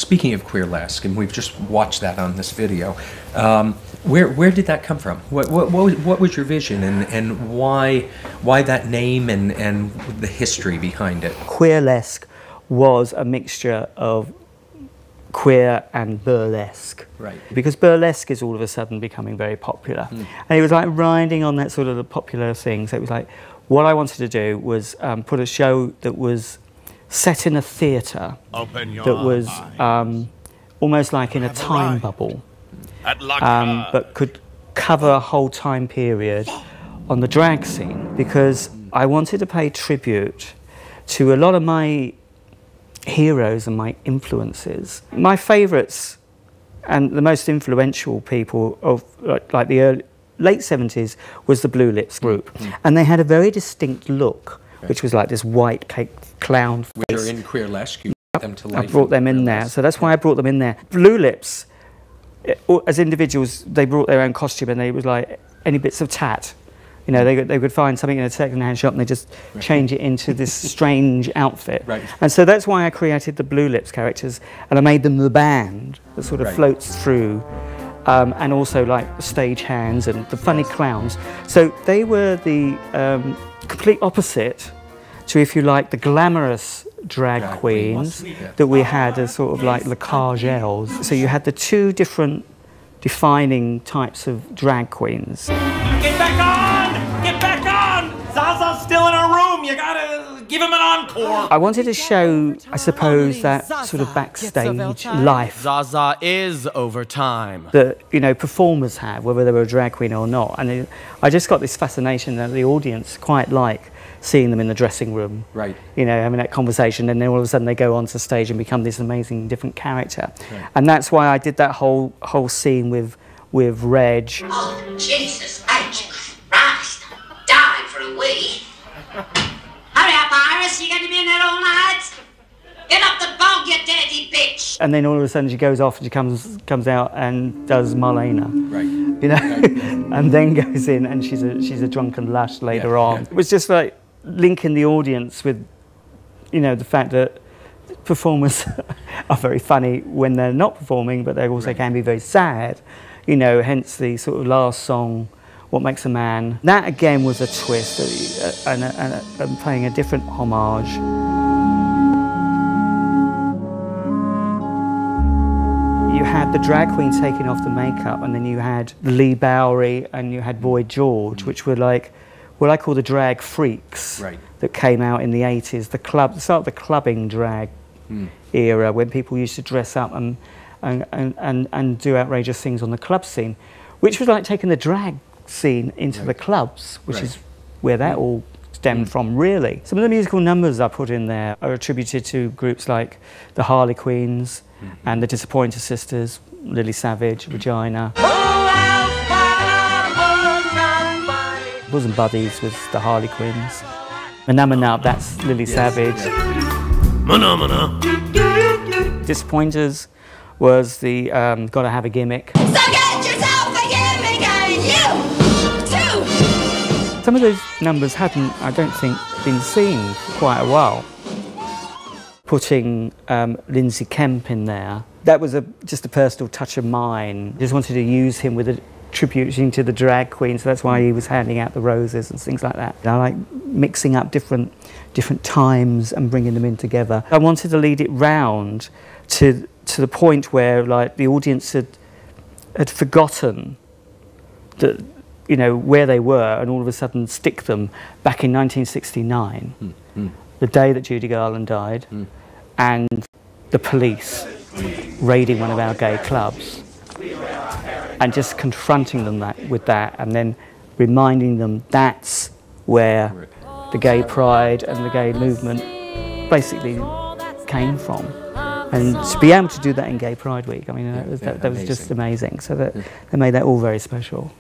speaking of Queerlesque, and we've just watched that on this video, where did that come from? What was your vision, and why that name and the history behind it? Queerlesque was a mixture of queer and burlesque. Right. Because burlesque is all of a sudden becoming very popular. And it was like riding on that sort of the popular thing. So it was like, what I wanted to do was put a show that was set in a theatre that was almost like in a time bubble, but could cover a whole time period on the drag scene, because I wanted to pay tribute to a lot of my heroes and my influences. My favourites and the most influential people of like the late 70s was the Blue Lips group, and they had a very distinct look, which was like this white cake clown face. They're in Queerlesque, you brought them to life. I brought them in there, so that's why I brought them in there. Blue Lips, as individuals, they brought their own costume, and they was like any bits of tat. You know, they would find something in a second-hand shop and they just change it into this strange outfit. Right. And so that's why I created the Blue Lips characters, and I made them the band that sort of floats through, and also like the stage hands and the funny clowns. So they were the complete opposite to, if you like, the glamorous drag queens that we had as sort of like the Cargels. So you had the two different defining types of drag queens. Get back on! Get back on! Zaza's still in her room. You gotta give him an encore. I wanted to show, I suppose, that sort of backstage life. Zaza is over time. That, you know, performers have, whether they were a drag queen or not. And I just got this fascination that the audience quite like seeing them in the dressing room. Right. You know, having that conversation, and then all of a sudden they go onto stage and become this amazing different character. Right. And that's why I did that whole scene with Reg. Oh, Jesus H. Christ. I'm dying for a wee. Hurry up, Iris. You're going to be in there all night. Get up the bog, you dirty bitch. And then all of a sudden she goes off and she comes out and does Marlena. Right. You know? Right. And then goes in and she's a drunken lush later on. It was just like linking the audience with, you know, the fact that performers are very funny when they're not performing, but they also can be very sad, you know, hence the sort of last song, What Makes a Man. That again was a twist and playing a different homage. You had the drag queen taking off the makeup, and then you had Lee Bowery and you had Boy George, which were like what I call the drag freaks that came out in the 80s, the start of the clubbing drag era, when people used to dress up and do outrageous things on the club scene, which was like taking the drag scene into the clubs, which is where that all stemmed from, really. Some of the musical numbers I put in there are attributed to groups like the Harley Queens and the Disappointer Sisters, Lily Savage, Regina. Bosom Buddies was the Harley Queens. Manamana, that's Lily Savage. Manamana. Disappointers was the Gotta Have a Gimmick. So get yourself a gimmick, and you too! Some of those numbers hadn't, I don't think, been seen for quite a while. Putting Lindsay Kemp in there, that was just a personal touch of mine. Just wanted to use him with attributing to the drag queen, so that's why he was handing out the roses and things like that. And I like mixing up different times and bringing them in together. I wanted to lead it round to the point where, like, the audience had forgotten that, you know, where they were, and all of a sudden stick them back in 1969, the day that Judy Garland died, and the police raiding one of our gay clubs, and just confronting them with that, and then reminding them that's where the gay pride and the gay movement basically came from. And to be able to do that in Gay Pride Week, I mean, that was just amazing. So that they made that all very special.